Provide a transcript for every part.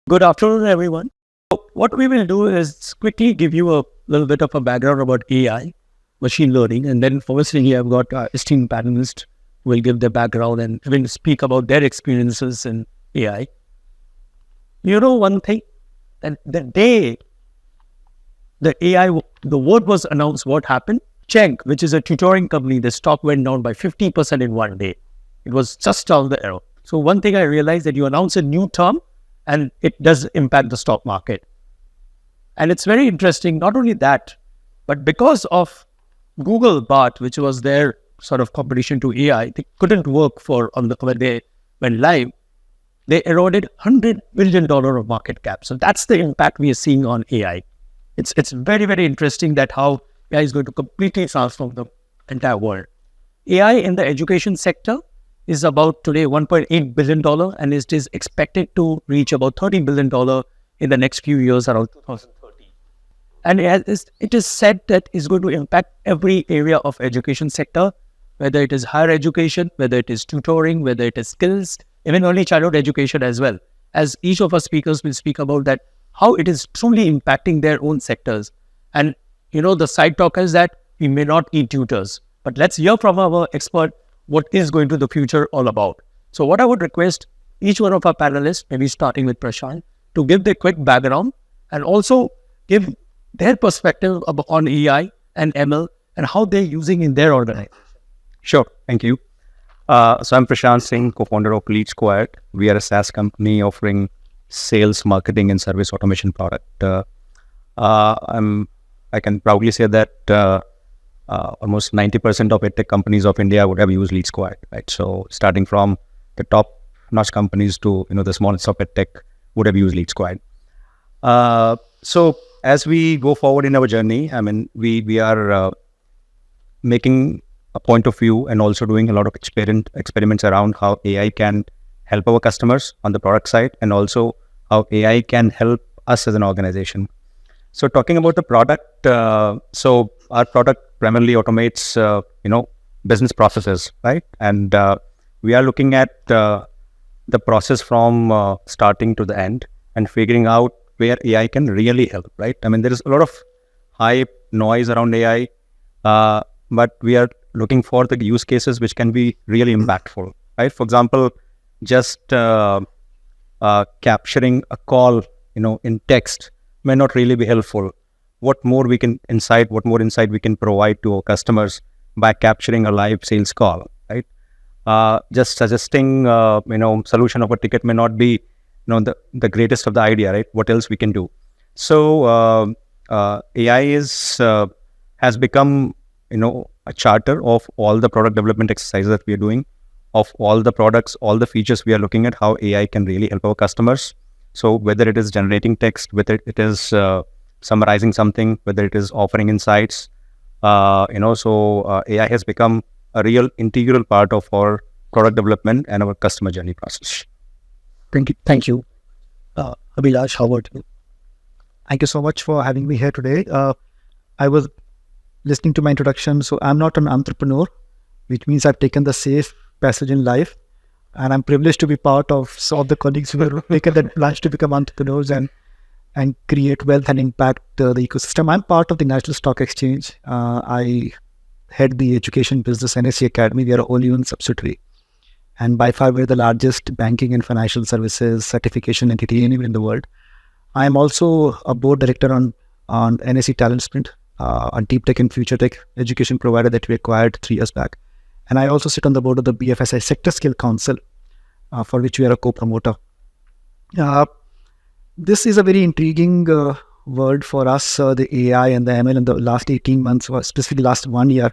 Good afternoon, everyone. So what we will do is quickly give you a little bit of a background about AI, machine learning, and then obviously I've got esteemed panelists who will give their background and will speak about their experiences in AI. You know one thing, that the day the word was announced, what happened? Chegg, which is a tutoring company, the stock went down by 50% in one day. It was just down the arrow. So one thing I realized that you announce a new term and it does impact the stock market. And it's very interesting, not only that, but because of Google Bart, which was their sort of competition to AI, they couldn't work when they went live. They eroded $100 billion of market cap. So that's the impact we are seeing on AI. It's very, very interesting that how AI is going to completely transform the entire world. AI in the education sector is about today $1.8 billion and it is expected to reach about $30 billion in the next few years, around 2030. And it is said that it's going to impact every area of education sector, whether it is higher education, whether it is tutoring, whether it is skills, even early childhood education as well. As each of our speakers will speak about that, how it is truly impacting their own sectors. And the side talk is that we may not need tutors, but let's hear from our expert what is going to the future all about. So what I would request each one of our panelists, maybe starting with Prashanth, to give their quick background and also give their perspective on AI and ML and how they're using in their organization. Sure, thank you. So I'm Prashanth Singh, co-founder of Leadsquared. We are a SaaS company offering sales, marketing, and service automation product. I can proudly say that almost 90% of EdTech companies of India would have used Leadsquared, right? So starting from the top-notch companies to the smallest of EdTech would have used Leadsquared. So as we go forward in our journey, we are making a point of view and also doing a lot of experiments around how AI can help our customers on the product side and also how AI can help us as an organization. So talking about the product, so our product primarily automates, business processes, right? And we are looking at the process from starting to the end and figuring out where AI can really help, right? There is a lot of hype, noise around AI, but we are looking for the use cases which can be really impactful, right? For example, just capturing a call, in text may not really be helpful. What more insight we can provide to our customers by capturing a live sales call, right? Just suggesting, solution of a ticket may not be, the greatest of the idea, right? What else we can do? So AI has become, a charter of all the product development exercises that we are doing, of all the products, all the features we are looking at, how AI can really help our customers. So whether it is generating text, whether it is summarizing something, whether it is offering insights, so AI has become a real integral part of our product development and our customer journey process. Thank you. Abhilash, how about you? Thank you so much for having me here today. I was listening to my introduction, so I'm not an entrepreneur, which means I've taken the safe passage in life, and I'm privileged to be part of some of the colleagues who have taken that plunge to become entrepreneurs and create wealth and impact the ecosystem. I'm part of the National Stock Exchange. I head the education business NSE Academy. We are a wholly owned subsidiary. And by far, we're the largest banking and financial services certification entity anywhere in the world. I am also a board director on NSE Talent Sprint, a deep tech and future tech education provider that we acquired 3 years back. And I also sit on the board of the BFSI Sector Skill Council, for which we are a co-promoter. This is a very intriguing world for us, the AI and the ML in the last 18 months, or specifically last 1 year.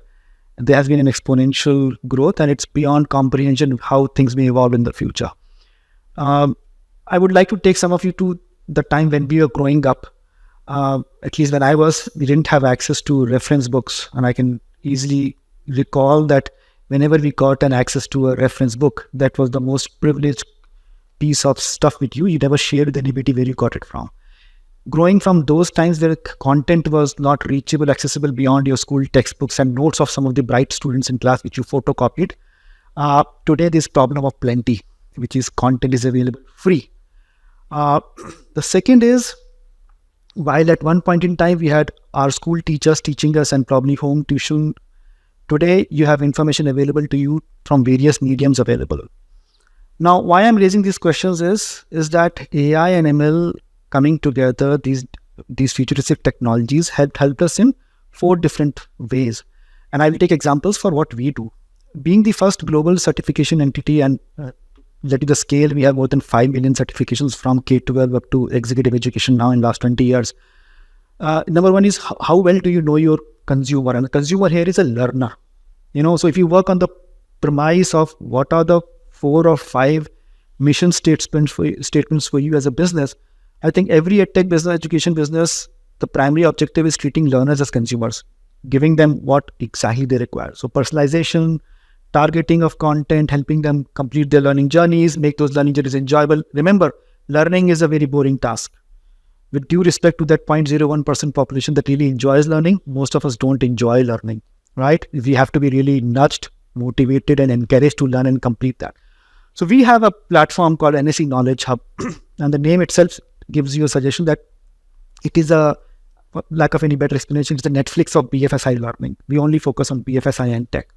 There has been an exponential growth, and it's beyond comprehension of how things may evolve in the future. I would like to take some of you to the time when we were growing up. At least when we didn't have access to reference books, and I can easily recall that whenever we got an access to a reference book, that was the most privileged piece of stuff with you. You never shared with anybody where you got it from. Growing from those times where content was not reachable, accessible beyond your school textbooks and notes of some of the bright students in class which you photocopied, today this problem of plenty, which is content is available free. Uh, the second is, while at one point in time we had our school teachers teaching us and probably home tuition, today you have information available to you from various mediums available. Now, why I'm raising these questions is that AI and ML coming together, these futuristic technologies helped us in 4 different ways. And I will take examples for what we do. Being the first global certification entity, and let you the scale, we have more than 5 million certifications from K-12 up to executive education now in last 20 years. Number one is how well do you know your consumer? And the consumer here is a learner. So if you work on the premise of what are the 4 or 5 mission statements for you as a business, I think every EdTech business, education business, the primary objective is treating learners as consumers, giving them what exactly they require. So personalization, targeting of content, helping them complete their learning journeys, make those learning journeys enjoyable. Remember, learning is a very boring task. With due respect to that 0.01% population that really enjoys learning, most of us don't enjoy learning, right? We have to be really nudged, motivated, and encouraged to learn and complete that. So we have a platform called NSE Knowledge Hub, and the name itself gives you a suggestion that it is a, lack of any better explanation, it's the Netflix of BFSI learning. We only focus on BFSI and tech.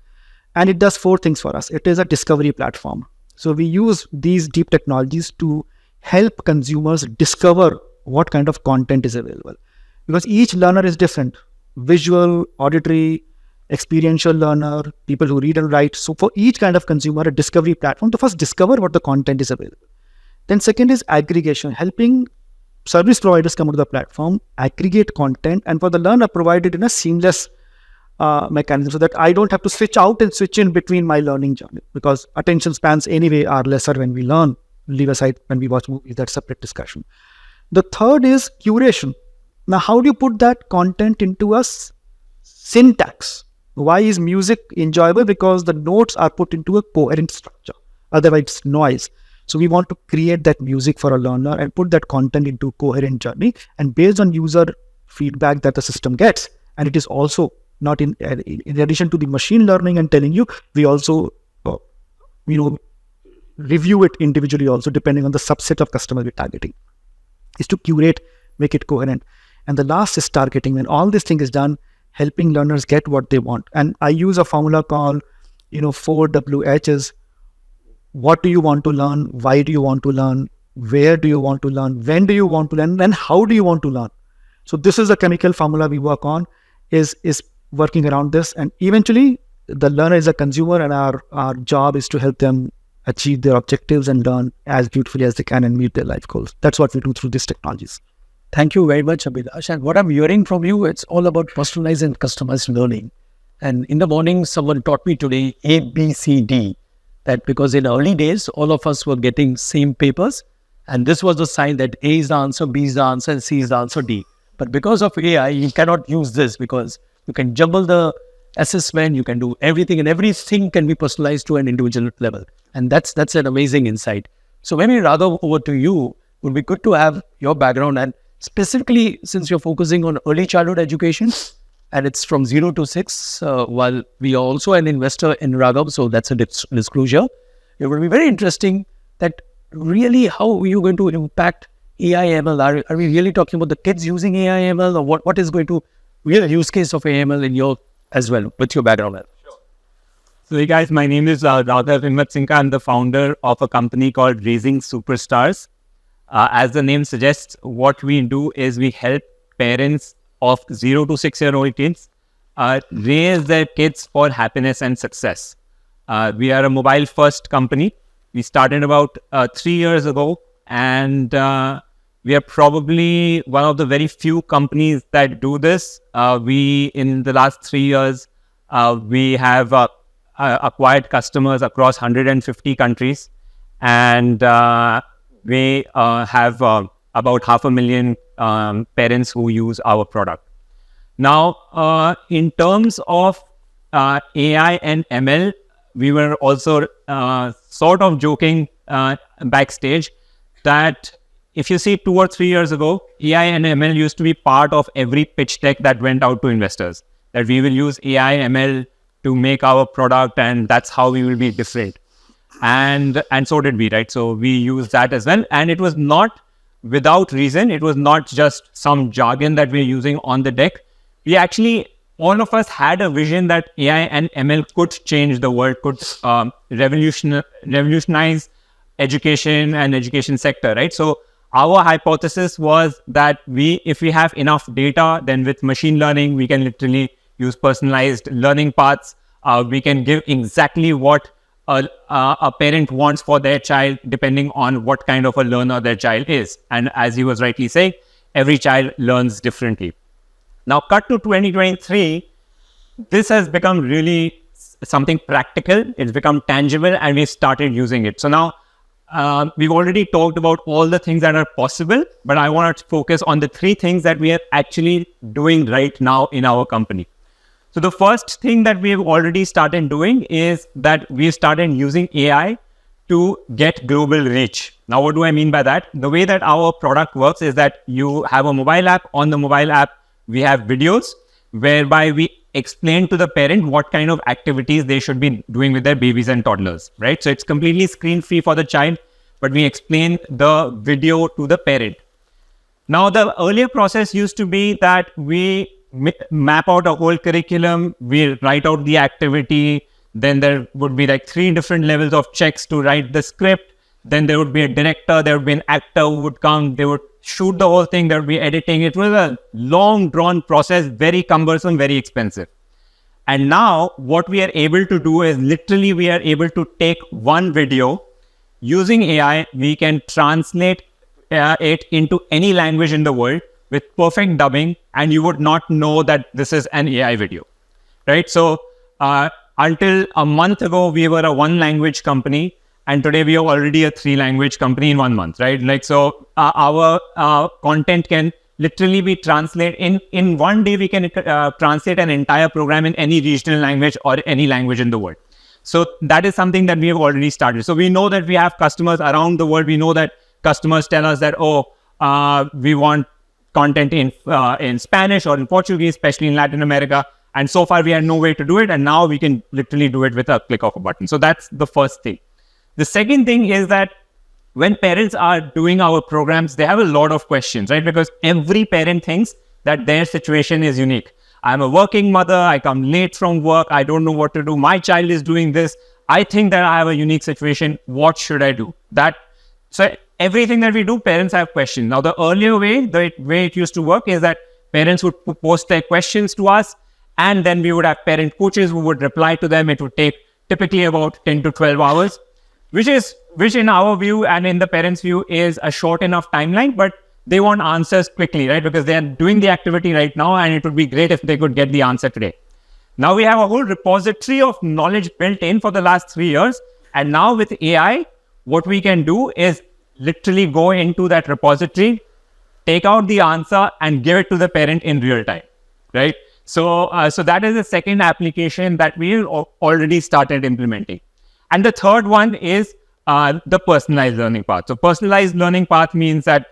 And it does 4 things for us. It is a discovery platform. So we use these deep technologies to help consumers discover what kind of content is available. Because each learner is different. Visual, auditory, experiential learner, people who read and write. So for each kind of consumer, a discovery platform to first discover what the content is available. Then second is aggregation, helping service providers come onto the platform, aggregate content, and for the learner provide it in a seamless mechanism so that I don't have to switch out and switch in between my learning journey, because attention spans anyway are lesser when we learn. Leave aside when we watch movies, that's a separate discussion. The third is curation. Now, how do you put that content into a syntax? Why is music enjoyable? Because the notes are put into a coherent structure. Otherwise, it's noise. So we want to create that music for a learner and put that content into coherent journey. And based on user feedback that the system gets, and it is also not in addition to the machine learning and telling you, we also review it individually also depending on the subset of customers we're targeting, is to curate, make it coherent. And the last is targeting. When all this thing is done, helping learners get what they want. And I use a formula called 4WHs. What do you want to learn? Why do you want to learn? Where do you want to learn? When do you want to learn? And how do you want to learn? So this is a chemical formula we work on, is working around this. And eventually the learner is a consumer, and our job is to help them achieve their objectives and learn as beautifully as they can and meet their life goals. That's what we do through these technologies. Thank you very much, Abhilash. And what I'm hearing from you, it's all about personalized and customized learning. And in the morning, someone taught me today A, B, C, D. That because in early days, all of us were getting same papers. And this was the sign that A is the answer, B is the answer, and C is the answer, D. But because of AI, you cannot use this because you can jumble the assessment, you can do everything, and everything can be personalized to an individual level. And that's an amazing insight. So maybe Raghav, over to you. Would be good to have your background, and specifically since you're focusing on early childhood education and it's from 0 to 6, while we are also an investor in Raghav, so that's a disclosure. It would be very interesting that really how are you going to impact AI ML? Are we really talking about the kids using AI ML, or what is going to be the use case of AML in your as well with your background? So hey guys, my name is Raghav Himatsingka. I'm the founder of a company called Raising Superstars. As the name suggests, what we do is we help parents of 0 to 6-year-old kids raise their kids for happiness and success. We are a mobile first company. We started about 3 years ago, and we are probably one of the very few companies that do this. In the last 3 years, we have acquired customers across 150 countries, and we have about 500,000 parents who use our product. Now, in terms of AI and ML, we were also sort of joking backstage that if you see 2 or 3 years ago, AI and ML used to be part of every pitch deck that went out to investors, that we will use AI, ML to make our product, and that's how we will be different. And so did we, right? So we used that as well. And it was not without reason. It was not just some jargon that we're using on the deck. We actually, all of us had a vision that AI and ML could change the world, could revolutionize education and education sector, right? So our hypothesis was that if we have enough data, then with machine learning, we can literally use personalized learning paths. We can give exactly what a parent wants for their child, depending on what kind of a learner their child is. And as he was rightly saying, every child learns differently. Now, cut to 2023, this has become really something practical. It's become tangible, and we've started using it. So now, we've already talked about all the things that are possible, but I want to focus on the 3 things that we are actually doing right now in our company. So the first thing that we have already started doing is that we started using AI to get global reach. Now, what do I mean by that? The way that our product works is that you have a mobile app. On the mobile app, we have videos whereby we explain to the parent what kind of activities they should be doing with their babies and toddlers, right? So it's completely screen free for the child, but we explain the video to the parent. Now, the earlier process used to be that we map out a whole curriculum, we write out the activity, then there would be like 3 different levels of checks to write the script, then there would be a director, there would be an actor who would come, they would shoot the whole thing, there would be editing. It was a long drawn process, very cumbersome, very expensive. And now what we are able to do is literally we are able to take one video. Using AI, we can translate it into any language in the world with perfect dubbing, and you would not know that this is an AI video, right? So until a month ago, we were a 1-language company, and today we are already a 3-language company in 1 month, right? Like, so our content can literally be translated in 1 day. We can translate an entire program in any regional language or any language in the world. So that is something that we have already started. So we know that we have customers around the world. We know that customers tell us that, we want content in Spanish or in Portuguese, especially in Latin America. And so far we had no way to do it. And now we can literally do it with a click of a button. So that's the first thing. The second thing is that when parents are doing our programs, they have a lot of questions, right? Because every parent thinks that their situation is unique. I'm a working mother. I come late from work. I don't know what to do. My child is doing this. I think that I have a unique situation. What should I do? So everything that we do, parents have questions. Now, the earlier way, the way it used to work is that parents would post their questions to us, and then we would have parent coaches who would reply to them. It would take typically about 10 to 12 hours, which in our view and in the parents' view is a short enough timeline, but they want answers quickly, right? Because they are doing the activity right now, and it would be great if they could get the answer today. Now we have a whole repository of knowledge built in for the last 3 years. And now with AI, what we can do is literally go into that repository, take out the answer and give it to the parent in real time, right? So that is the second application that we already started implementing. And the third one is the personalized learning path. So personalized learning path means that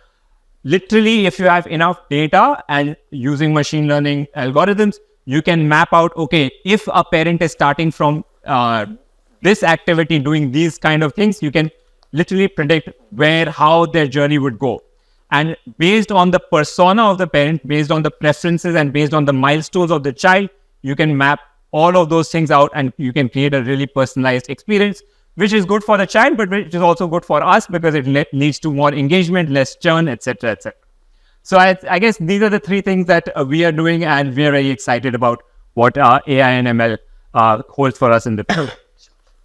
literally if you have enough data and using machine learning algorithms, you can map out, okay, if a parent is starting from this activity, doing these kind of things, you can literally predict how their journey would go. And based on the persona of the parent, based on the preferences and based on the milestones of the child, you can map all of those things out and you can create a really personalized experience, which is good for the child, but which is also good for us because it leads to more engagement, less churn, etc., etc. So I guess these are the 3 things that we are doing, and we are very excited about what AI and ML holds for us in the future.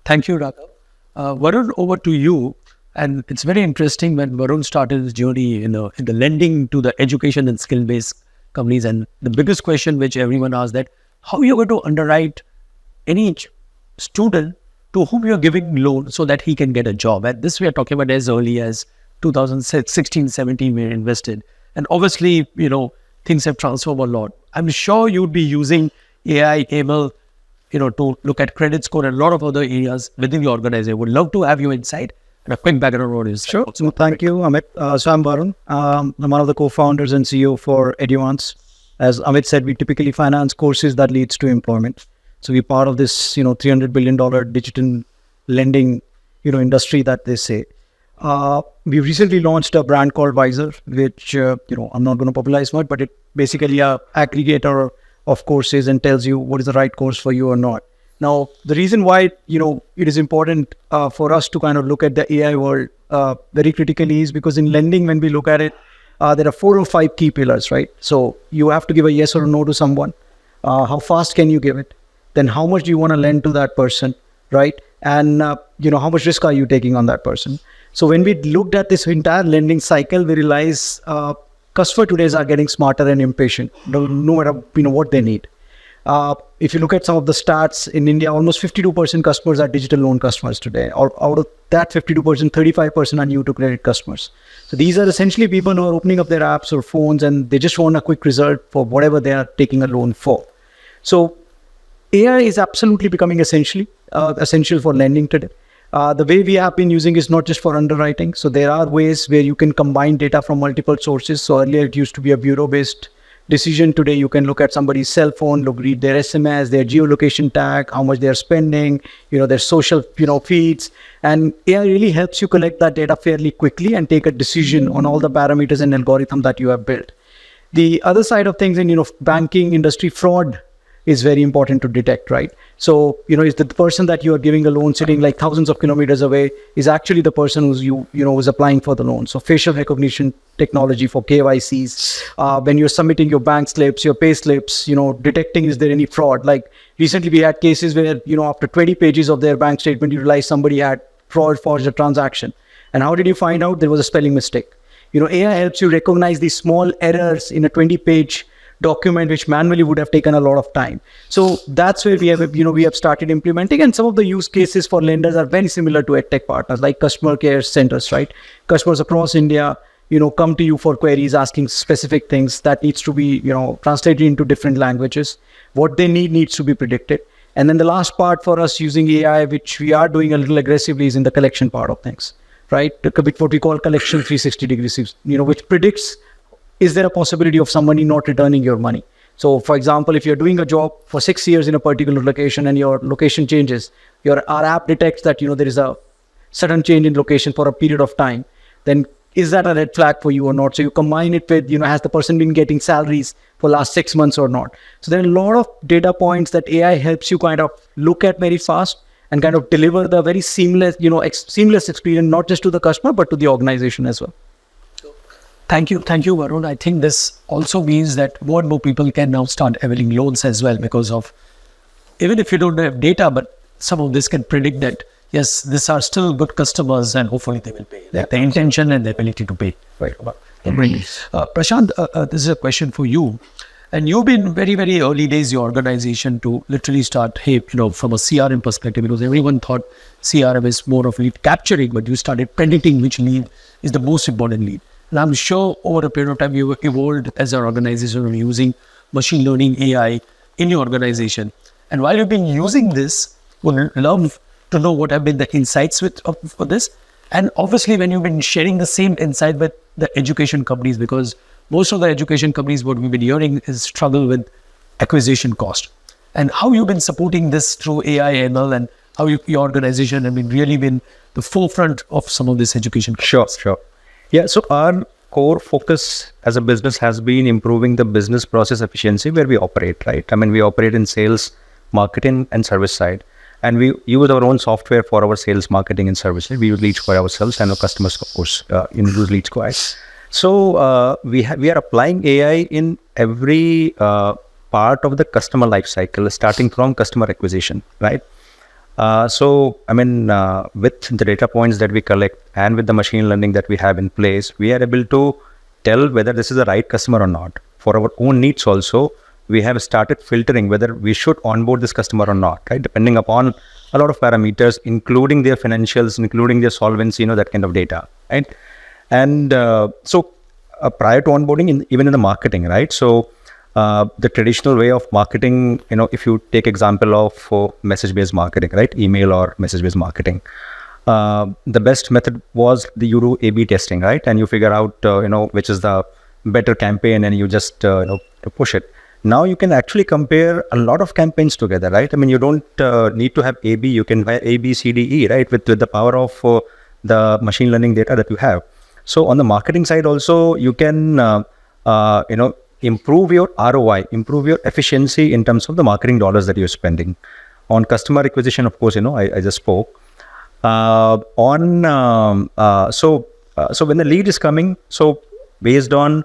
Thank you, Raghav. Varun, over to you. And it's very interesting when Varun started his journey in the lending to the education and skill-based companies. And the biggest question which everyone asks that, how are you going to underwrite any student to whom you're giving loan so that he can get a job? And this we are talking about as early as 2016, 17, we invested. And obviously, things have transformed a lot. I'm sure you'd be using AI, ML, to look at credit score and a lot of other areas within the organization. Would love to have your insight and a quick background on this. Sure. So thank you, Amit. So I'm Varun. I'm one of the co-founders and CEO for Eduvanz. As Amit said, we typically finance courses that leads to employment. So we're part of this, $300 billion digital lending, industry that they say. We recently launched a brand called Visor, which, I'm not going to popularize much, but it basically a aggregator of courses and tells you what is the right course for you or not. Now, the reason why, it is important for us to kind of look at the AI world very critically is because in lending, when we look at it, there are 4 or 5 key pillars, right? So you have to give a yes or a no to someone. How fast can you give it? Then how much do you want to lend to that person, right? And, how much risk are you taking on that person? So when we looked at this entire lending cycle, we realized customers today are getting smarter and impatient, no matter what they need. If you look at some of the stats in India, almost 52% customers are digital loan customers today. Out of that 52%, 35% are new to credit customers. So these are essentially people who are opening up their apps or phones and they just want a quick result for whatever they are taking a loan for. So AI is absolutely becoming essential for lending today. The way we have been using is not just for underwriting. So there are ways where you can combine data from multiple sources. So earlier it used to be a bureau-based decision. Today you can look at somebody's cell phone, read their SMS, their geolocation tag, how much they're spending, their social, feeds. And AI really helps you collect that data fairly quickly and take a decision on all the parameters and algorithm that you have built. The other side of things in, banking industry, fraud is very important to detect, right? So, is the person that you are giving a loan sitting like thousands of kilometers away is actually the person who's applying for the loan. So facial recognition technology for KYCs, when you're submitting your bank slips, your pay slips, detecting is there any fraud. Like recently we had cases where, after 20 pages of their bank statement, you realize somebody had forged a transaction. And how did you find out? There was a spelling mistake. AI helps you recognize these small errors in a 20-page document, which manually would have taken a lot of time. So that's where we have started implementing, and some of the use cases for lenders are very similar to EdTech partners like customer care centers, right? Customers across India, come to you for queries, asking specific things that needs to be, translated into different languages. What they need needs to be predicted. And then the last part for us using AI, which we are doing a little aggressively, is in the collection part of things, right? What we call collection 360 degrees, which predicts, is there a possibility of somebody not returning your money? So, for example, if you're doing a job for 6 years in a particular location and your location changes, our app detects that, there is a sudden change in location for a period of time, then is that a red flag for you or not? So you combine it with, has the person been getting salaries for last 6 months or not? So there are a lot of data points that AI helps you kind of look at very fast and kind of deliver the very seamless, seamless experience, not just to the customer, but to the organization as well. Thank you, Varun. I think this also means that more and more people can now start availing loans as well, because of, even if you don't have data, but some of this can predict that, yes, these are still good customers and hopefully they will pay. Yeah. The intention and the ability to pay. Right. Prashanth, this is a question for you. And you've been very, very early days, your organization, to literally start, from a CRM perspective, because everyone thought CRM is more of lead capturing, but you started predicting which lead is the most important lead. And I'm sure over a period of time, you evolved as an organization using machine learning AI in your organization. And while you've been using this, would love to know what have been the insights for this. And obviously, when you've been sharing the same insight with the education companies, because most of the education companies, what we've been hearing is struggle with acquisition cost. And how you've been supporting this through AI, ML, and how your organization have really been the forefront of some of this education companies. Sure. Yeah, so our core focus as a business has been improving the business process efficiency where we operate, right? I mean, we operate in sales, marketing, and service side. And we use our own software for our sales, marketing, and services. We use Leadsquared ourselves, and our customers, of course, use Leadsquared. So we are applying AI in every part of the customer life cycle, starting from customer acquisition, right? So, I mean, with the data points that we collect and with the machine learning that we have in place, we are able to tell whether this is the right customer or not. For our own needs also, we have started filtering whether we should onboard this customer or not, right? Depending upon a lot of parameters, including their financials, including their solvency, that kind of data, right? And so prior to onboarding, even in the marketing, right? So the traditional way of marketing, if you take example of message-based marketing, right? Email or message-based marketing. The best method was you do A/B testing, right? And you figure out, which is the better campaign, and you just, push it. Now you can actually compare a lot of campaigns together, right? I mean, you don't need to have A/B. You can have A, B, C, D, E, right? With the power of the machine learning data that you have. So on the marketing side also, you can, improve your ROI, improve your efficiency in terms of the marketing dollars that you're spending. On customer acquisition, of course, I just spoke. So when the lead is coming, so based on,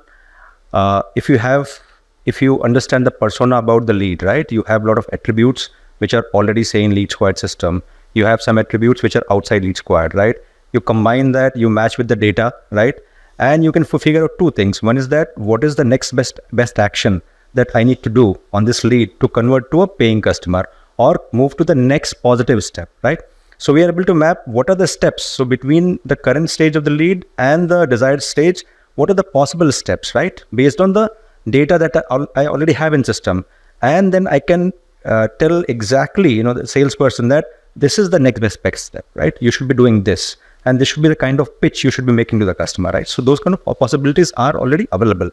if you understand the persona about the lead, right? You have a lot of attributes which are already say in Leadsquared system. You have some attributes which are outside Leadsquared, right? You combine that, you match with the data, right? And you can figure out two things. One is that what is the next best action that I need to do on this lead to convert to a paying customer or move to the next positive step, right? So we are able to map what are the steps. So between the current stage of the lead and the desired stage, what are the possible steps, right? Based on the data that I already have in system. And then I can tell exactly, the salesperson that this is the next best step, right? You should be doing this. And this should be the kind of pitch you should be making to the customer, right? So those kind of possibilities are already available.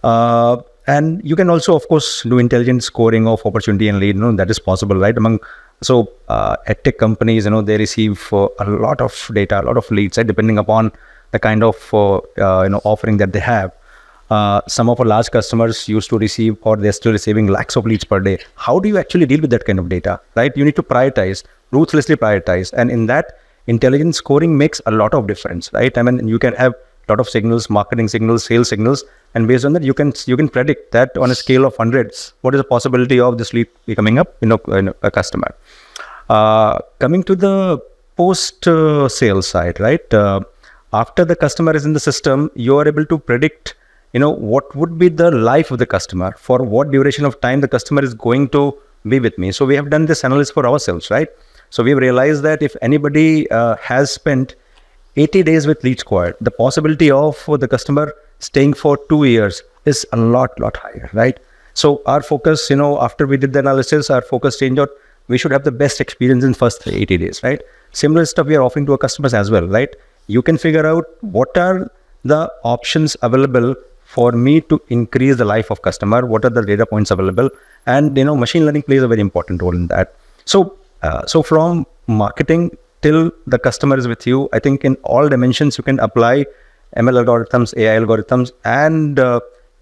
And you can also, of course, do intelligent scoring of opportunity and lead. That is possible, right? So EdTech companies, they receive a lot of data, a lot of leads, right? Depending upon the kind of offering that they have. Some of our large customers used to receive, or they're still receiving lakhs of leads per day. How do you actually deal with that kind of data, right? You need to prioritize, ruthlessly prioritize, and in that, intelligent scoring makes a lot of difference, right? You can have a lot of signals, marketing signals, sales signals, and based on that, you can predict that on a scale of 100, what is the possibility of this lead becoming up, a customer. Coming to the post sales side, right? After the customer is in the system, you are able to predict, what would be the life of the customer, for what duration of time the customer is going to be with me. So we have done this analysis for ourselves, right? So we've realized that if anybody has spent 80 days with Leadsquared, the possibility of the customer staying for 2 years is a lot higher, right? So our focus, after we did the analysis, our focus changed out. We should have the best experience in first 80 days, right? Similar stuff we are offering to our customers as well, right? You can figure out what are the options available for me to increase the life of customer, what are the data points available, and machine learning plays a very important role in that. So from marketing till the customer is with you, I think in all dimensions you can apply ML algorithms, AI algorithms, and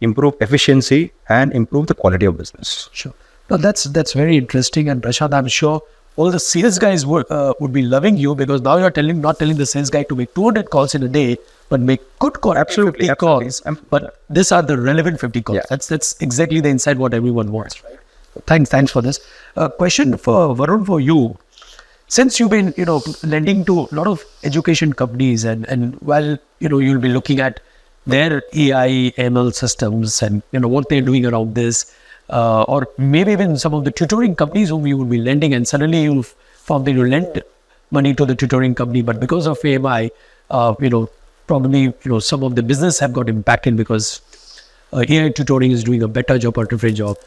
improve efficiency and improve the quality of business. Sure. Now that's very interesting, and Prashanth, I'm sure all the sales guys would be loving you, because now you're not telling the sales guy to make 200 calls in a day, but make good calls, absolutely, 50 calls. But these are the relevant 50 calls. Yeah. That's exactly the insight what everyone wants, right? Thanks for this. Question for Varun, for you. Since you've been, lending to a lot of education companies, and while, you'll be looking at their AI, ML systems and, what they're doing around this, or maybe even some of the tutoring companies whom you will be lending, and suddenly you've found that you lent money to the tutoring company, but because of AI, probably, some of the business have got impacted because AI tutoring is doing a better job or different job.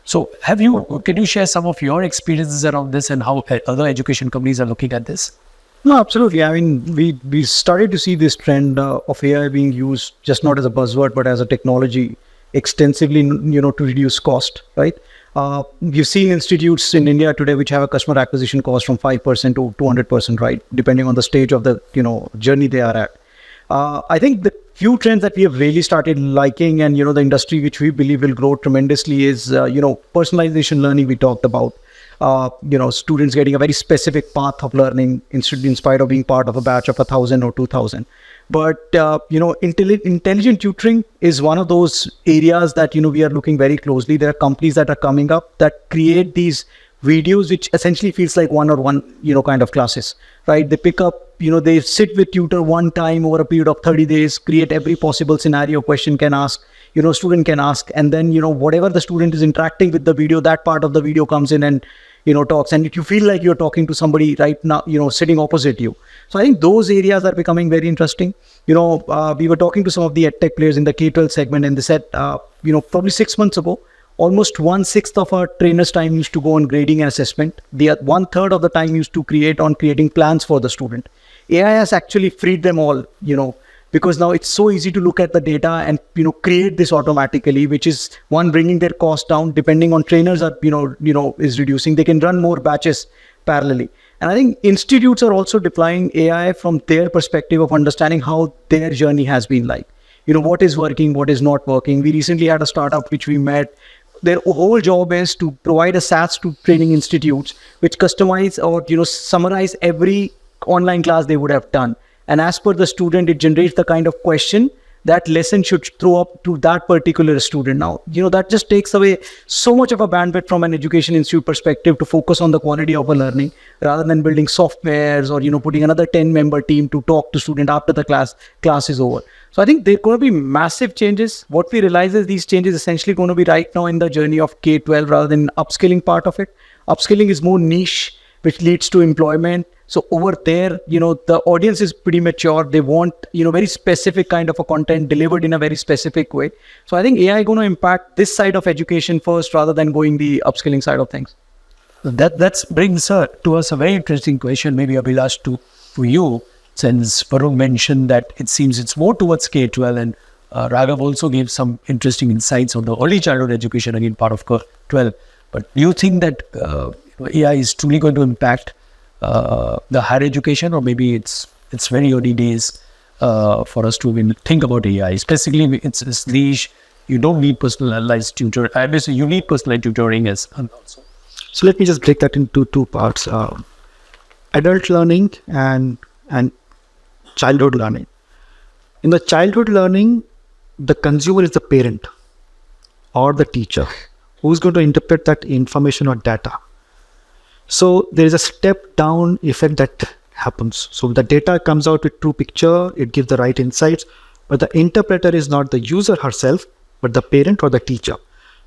So can you share some of your experiences around this and how other education companies are looking at this? No, absolutely. I mean, we started to see this trend of AI being used just not as a buzzword, but as a technology extensively, to reduce cost, right? We've seen institutes in India today which have a customer acquisition cost from 5% to 200%, right? Depending on the stage of the, journey they are at. I think the few trends that we have really started liking, and, the industry which we believe will grow tremendously is, personalization learning we talked about. Students getting a very specific path of learning in spite of being part of a batch of 1,000 or 2,000. But, intelligent tutoring is one of those areas that, we are looking very closely. There are companies that are coming up that create these videos, which essentially feels like one-on-one, kind of classes, right? They pick up, they sit with tutor one time over a period of 30 days, create every possible scenario question can ask, student can ask, and then, whatever the student is interacting with the video, that part of the video comes in and, talks, and you feel like you're talking to somebody right now, sitting opposite you. So I think those areas are becoming very interesting. We were talking to some of the EdTech players in the K-12 segment, and they said, probably 6 months ago, almost 1/6 of our trainers' time used to go on grading and assessment. The 1/3 of the time used to creating plans for the student. AI has actually freed them all, because now it's so easy to look at the data and, create this automatically, which is one, bringing their cost down, depending on trainers are, is reducing. They can run more batches parallelly. And I think institutes are also deploying AI from their perspective of understanding how their journey has been like. What is working, what is not working. We recently had a startup which we met. Their whole job is to provide a SaaS to training institutes, which customize or, summarize every online class they would have done. And as per the student, it generates the kind of question that lesson should throw up to that particular student. Now, that just takes away so much of a bandwidth from an education institute perspective to focus on the quality of a learning rather than building softwares or, putting another 10-member team to talk to student after the class is over. So I think there are going to be massive changes. What we realize is these changes essentially going to be right now in the journey of K-12 rather than upskilling part of it. Upskilling is more niche, which leads to employment. So over there, the audience is pretty mature. They want, very specific kind of a content delivered in a very specific way. So I think AI is going to impact this side of education first rather than going the upskilling side of things. That brings to us a very interesting question, maybe Abhilash to you, since Varun mentioned that it seems it's more towards K-12 and Raghav also gave some interesting insights on the early childhood education, again part of K-12. But do you think that AI is truly going to impact the higher education, or maybe it's very early days for us to even think about AI? Specifically, it's niche. You don't need personalized tutoring. You need personalized tutoring as also. So let me just break that into two parts: adult learning and childhood learning. In the childhood learning, the consumer is the parent or the teacher who's going to interpret that information or data. So there is a step down effect that happens. So the data comes out with true picture, it gives the right insights, but the interpreter is not the user herself, but the parent or the teacher.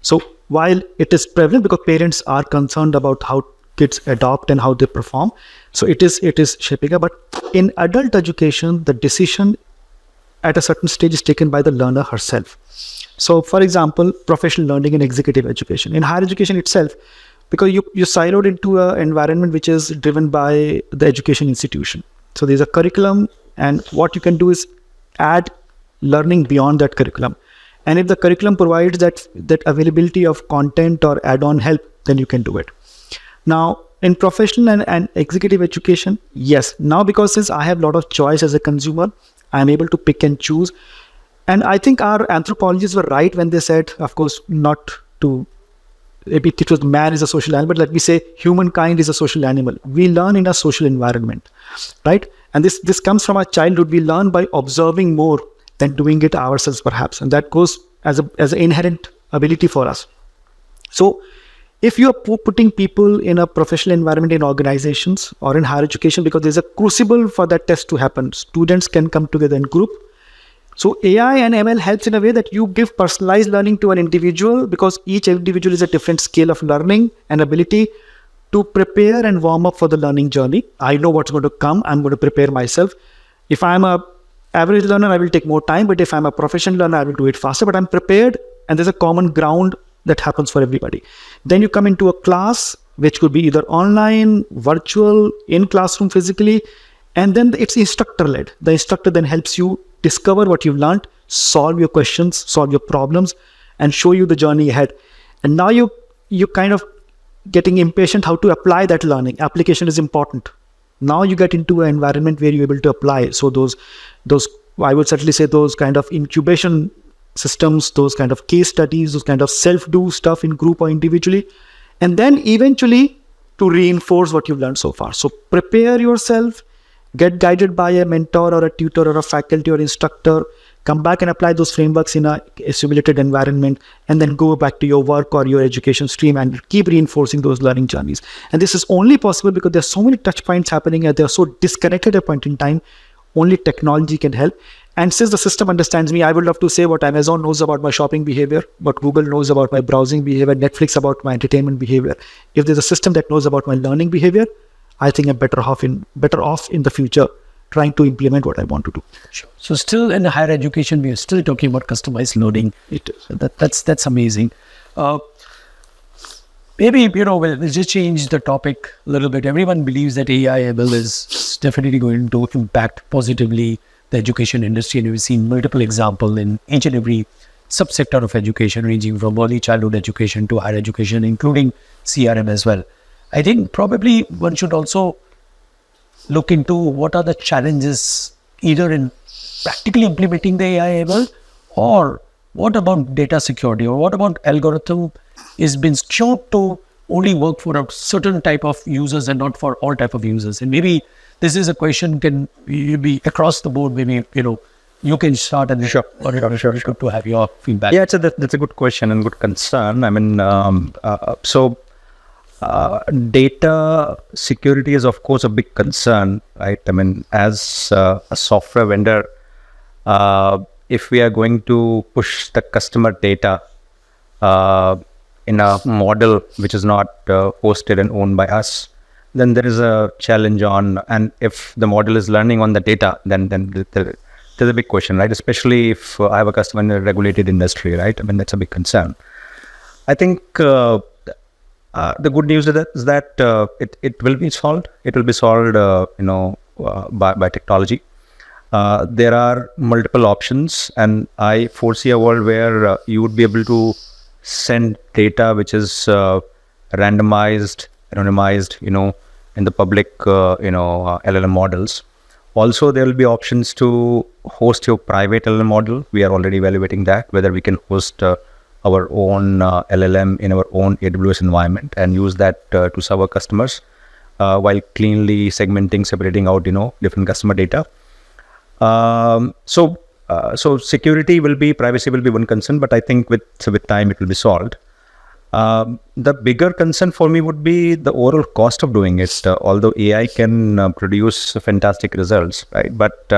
So while it is prevalent because parents are concerned about how kids adopt and how they perform, so it is shaping up. But in adult education, the decision at a certain stage is taken by the learner herself. So for example, professional learning and executive education. In higher education itself, because you siloed into an environment which is driven by the education institution. So there's a curriculum, and what you can do is add learning beyond that curriculum. And if the curriculum provides that availability of content or add-on help, then you can do it. Now, in professional and executive education, yes. Now, because since I have a lot of choice as a consumer, I'm able to pick and choose. And I think our anthropologists were right when they said, of course, not to, maybe it was man is a social animal, but let me say humankind is a social animal. We learn in a social environment, right? And this comes from our childhood. We learn by observing more than doing it ourselves, perhaps. And that goes as an inherent ability for us. So if you are putting people in a professional environment in organizations or in higher education, because there's a crucible for that test to happen, students can come together in group. So AI and ML helps in a way that you give personalized learning to an individual, because each individual is a different scale of learning and ability to prepare and warm up for the learning journey. I know what's going to come. I'm going to prepare myself. If I'm a average learner, I will take more time. But if I'm a professional learner, I will do it faster. But I'm prepared, and there's a common ground that happens for everybody. Then you come into a class, which could be either online, virtual, in classroom physically, and then it's instructor-led. The instructor then helps you discover what you've learned, solve your questions, solve your problems, and show you the journey ahead. And now you kind of getting impatient how to apply that learning. Application is important. Now you get into an environment where you're able to apply. So those I would certainly say those kind of incubation systems, those kind of case studies, those kind of self-do stuff in group or individually, and then eventually to reinforce what you've learned so far. So prepare yourself, get guided by a mentor or a tutor or a faculty or instructor, come back and apply those frameworks in a simulated environment, and then go back to your work or your education stream and keep reinforcing those learning journeys. And this is only possible because there's so many touch points happening and they're so disconnected at a point in time. Only technology can help. And since the system understands me, I would love to say what Amazon knows about my shopping behavior, what Google knows about my browsing behavior, Netflix about my entertainment behavior. If there's a system that knows about my learning behavior, I think I'm better off in the future trying to implement what I want to do. Sure. So still in higher education, we are still talking about customized learning. It is. That's amazing. Maybe, we'll just change the topic a little bit. Everyone believes that AI ML is definitely going to impact positively the education industry, and we've seen multiple examples in each and every subsector of education, ranging from early childhood education to higher education, including CRM as well. I think probably one should also look into what are the challenges either in practically implementing the AI ML, or what about data security, or what about algorithm is been skewed to only work for a certain type of users and not for all type of users. And maybe this is a question can be across the board. Maybe, you can start and Sure. Good to have your feedback. Yeah, that's a good question and good concern. I mean, data security is of course a big concern, right? I mean, as a software vendor, if we are going to push the customer data in a model which is not hosted and owned by us, then there is a challenge on, and if the model is learning on the data, then there's a big question, right? Especially if I have a customer in a regulated industry, right? I mean, that's a big concern. I think the good news is that it will be solved. It will be solved, by technology. There are multiple options, and I foresee a world where you would be able to send data which is randomized, anonymized, in the public, LLM models. Also, there will be options to host your private LLM model. We are already evaluating that, whether we can host our own LLM in our own AWS environment and use that to serve our customers while cleanly segmenting, separating out, different customer data. So security privacy will be one concern, but I think with time it will be solved. The bigger concern for me would be the overall cost of doing it. Although AI can produce fantastic results, right? But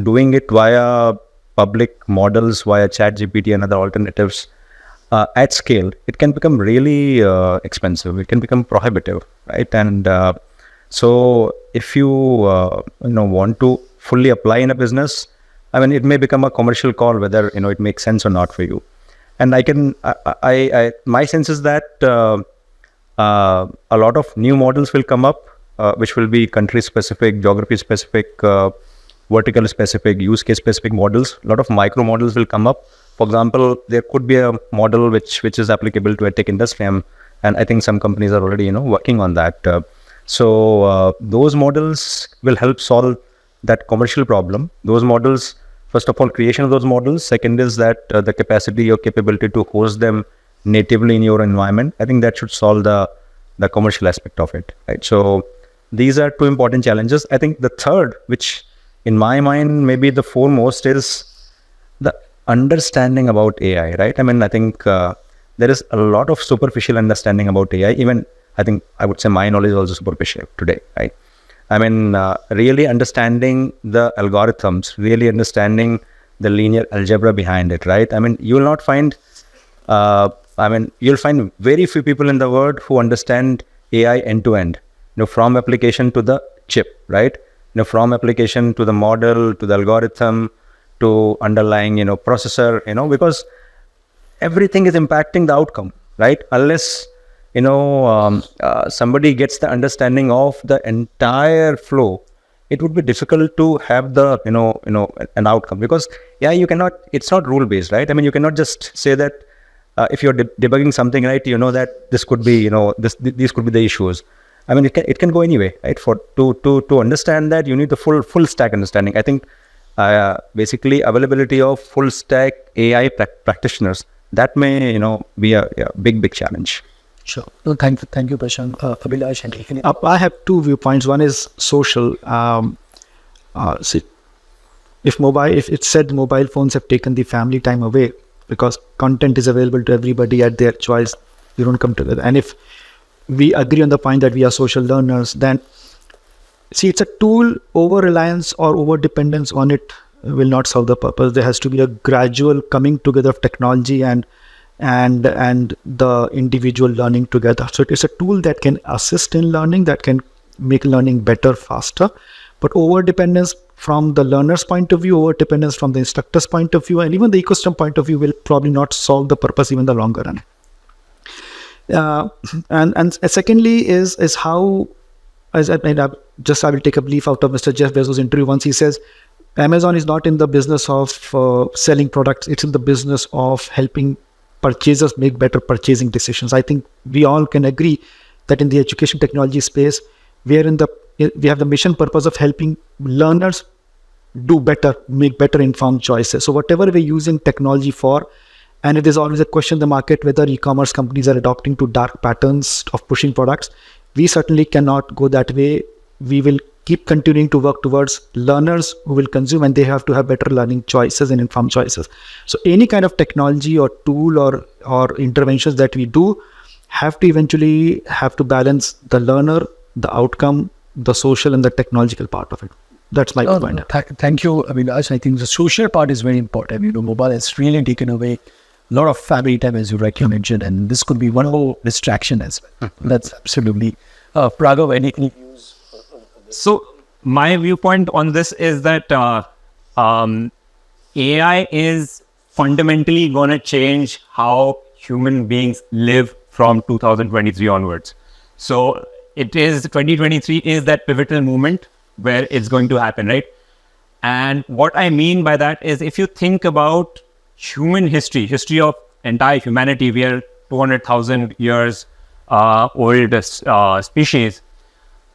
doing it via public models, via ChatGPT and other alternatives at scale, it can become really expensive. It can become prohibitive, right? And so if you want to fully apply in a business, I mean, it may become a commercial call whether it makes sense or not for you. And my sense is that a lot of new models will come up, which will be country specific, geography specific, vertical specific, use case specific models. A lot of micro models will come up. For example, there could be a model which is applicable to a tech industry, and I think some companies are already working on that. So those models will help solve that commercial problem. Those models, first of all, creation of those models. Second is that the capacity or capability to host them natively in your environment. I think that should solve the commercial aspect of it, right? So these are two important challenges. I think the third, which in my mind maybe the foremost, is the understanding about AI, right? I mean, I think there is a lot of superficial understanding about AI. Even I think I would say my knowledge is also superficial today, right? I mean, really understanding the algorithms, really understanding the linear algebra behind it, right? I mean, you will not find, you'll find very few people in the world who understand AI end to end, from application to the chip, right? From application to the model, to the algorithm, to underlying, processor, because everything is impacting the outcome, right? Unless somebody gets the understanding of the entire flow, it would be difficult to have the an outcome, because you cannot, it's not rule based, right? I mean, you cannot just say that if you're debugging something, right, that this could be these could be the issues. I mean, it can go anyway, right? To understand that, you need the full stack understanding. I think basically availability of full stack AI practitioners, that may be a big challenge. Sure. No, thank you, Prashanth. Abhilash, and I have two viewpoints. One is social. See, if it's said mobile phones have taken the family time away because content is available to everybody at their choice, you don't come together. And if we agree on the point that we are social learners, then see, it's a tool. Over reliance or over dependence on it will not solve the purpose. There has to be a gradual coming together of technology and the individual learning together. So it is a tool that can assist in learning, that can make learning better, faster. But over dependence from the learner's point of view, over dependence from the instructor's point of view, and even the ecosystem point of view will probably not solve the purpose even in the longer run. And secondly is how, I will take a brief out of Mr. Jeff Bezos' interview. Once he says, Amazon is not in the business of selling products, it's in the business of helping purchasers make better purchasing decisions. I think we all can agree that in the education technology space, we are in the we have the mission purpose of helping learners do better, make better informed choices. So whatever we're using technology for, and it is always a question in the market whether e-commerce companies are adopting to dark patterns of pushing products. We certainly cannot go that way. We will keep continuing to work towards learners who will consume, and they have to have better learning choices and informed choices. So any kind of technology or tool or interventions that we do have to eventually have to balance the learner, the outcome, the social and the technological part of it. That's my point. Thank you, Abhilash. I think the social part is very important. Mobile has really taken away a lot of family time, as you rightly mentioned, and this could be one more distraction as well. That's absolutely. Raghav, any views? So my viewpoint on this is that AI is fundamentally going to change how human beings live from 2023 onwards. So 2023 is that pivotal moment where it's going to happen, right? And what I mean by that is, if you think about human history of entire humanity, we are 200,000 years old species.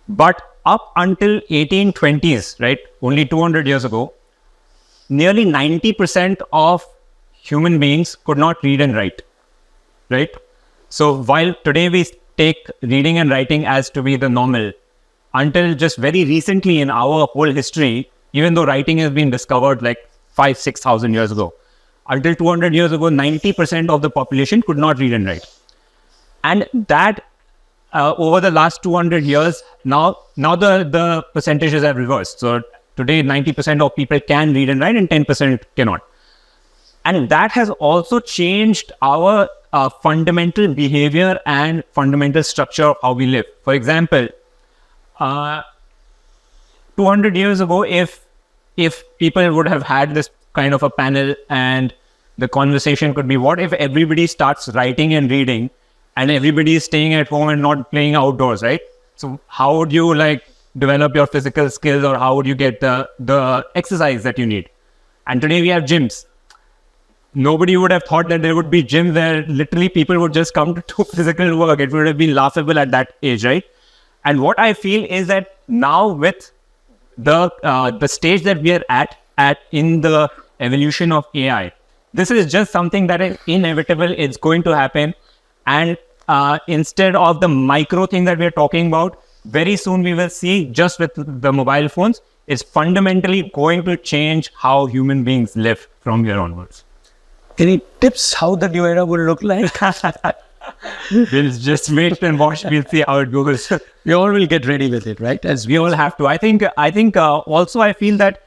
But up until 1820s, right, only 200 years ago, nearly 90% of human beings could not read and write, right? So while today we take reading and writing as to be the normal, until just very recently in our whole history, even though writing has been discovered like 5,000-6,000 years ago, until 200 years ago, 90% of the population could not read and write. And that over the last 200 years, now the percentages have reversed. So today, 90% of people can read and write and 10% cannot. And that has also changed our fundamental behavior and fundamental structure of how we live. For example, 200 years ago, if people would have had this kind of a panel and the conversation could be, what if everybody starts writing and reading and everybody is staying at home and not playing outdoors, right? So how would you develop your physical skills, or how would you get the exercise that you need? And today we have gyms. Nobody would have thought that there would be gyms where literally people would just come to do physical work. It would have been laughable at that age, right? And what I feel is that now with the stage that we are at in the evolution of AI, this is just something that is inevitable. It's going to happen. And instead of the micro thing that we're talking about, very soon we will see, just with the mobile phones, it's fundamentally going to change how human beings live from here onwards. Any tips how the new era will look like? We'll just wait and watch. We'll see how it goes. We all will get ready with it, right? As We all have to. I think also I feel that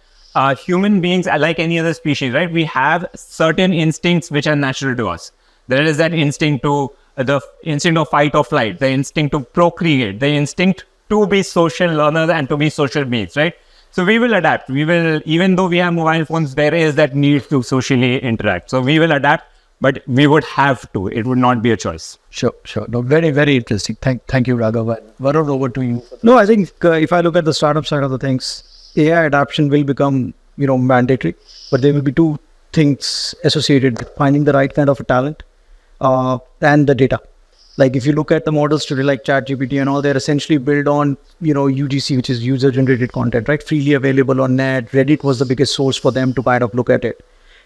human beings are like any other species, right? We have certain instincts which are natural to us. There is that instinct to the instinct of fight or flight, the instinct to procreate, the instinct to be social learners and to be social beings, right? So we will adapt. We will, even though we have mobile phones, there is that need to socially interact. So we will adapt, but we would have to. It would not be a choice. Sure. No, very, very interesting. Thank you, Raghav. Varun, over to you. No, I think if I look at the startup side of the things, AI adoption will become, mandatory, but there will be two things associated with finding the right kind of a talent and the data. Like if you look at the models today, like ChatGPT and all, they're essentially built on, UGC, which is user-generated content, right? Freely available on net. Reddit was the biggest source for them to kind of look at it.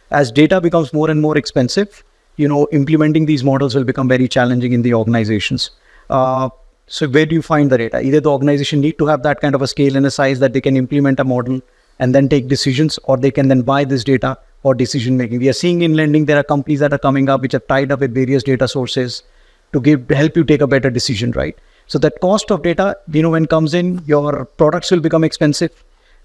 As data becomes more and more expensive, implementing these models will become very challenging in the organizations. So where do you find the data? Either the organization need to have that kind of a scale and a size that they can implement a model and then take decisions, or they can then buy this data for decision making. We are seeing in lending, there are companies that are coming up which are tied up with various data sources to help you take a better decision, right? So that cost of data, when comes in, your products will become expensive.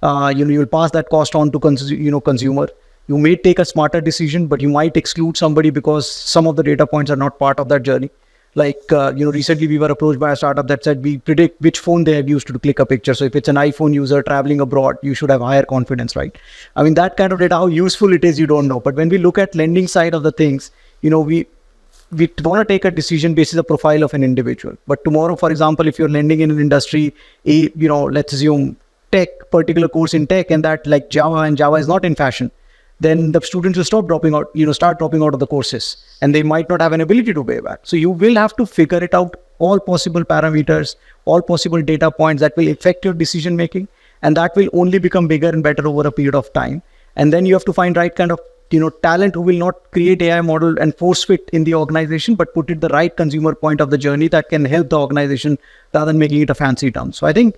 You'll pass that cost on to consumer. You may take a smarter decision, but you might exclude somebody because some of the data points are not part of that journey. Like, recently we were approached by a startup that said we predict which phone they have used to click a picture. So if it's an iPhone user traveling abroad, you should have higher confidence, right? I mean, that kind of data, how useful it is, you don't know. But when we look at lending side of the things, we want to take a decision based on the profile of an individual. But tomorrow, for example, if you're lending in an industry, let's assume particular course in tech, and that like Java, and Java is not in fashion, then the students will start dropping out of the courses, and they might not have an ability to pay back. So you will have to figure it out all possible parameters, all possible data points that will affect your decision making, and that will only become bigger and better over a period of time. And then you have to find right kind of talent who will not create AI model and force fit in the organization, but put it the right consumer point of the journey that can help the organization rather than making it a fancy term. So I think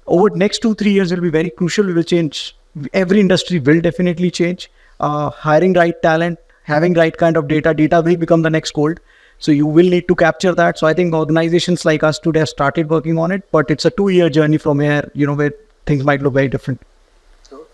over the next 2-3 years will be very crucial. We will change. Every industry will definitely change. Hiring right talent, having right kind of data will become the next gold. So you will need to capture that. So I think organizations like us today have started working on it, but it's a 2-year journey from here, where things might look very different.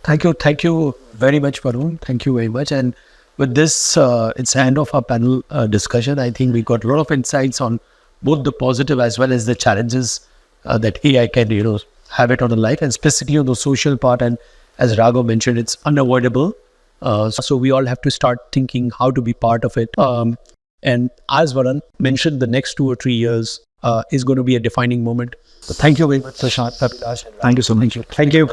Thank you very much, Varun. Thank you very much. And with this, it's the end of our panel discussion. I think we got a lot of insights on both the positive as well as the challenges that AI can, have it on the life, and specifically on the social part. And as Raghav mentioned, it's unavoidable. So we all have to start thinking how to be part of it. And as Varun mentioned, the next 2 or 3 years is going to be a defining moment. So thank you very much, Prashanth, Abhilash. Thank you so much. Thank you.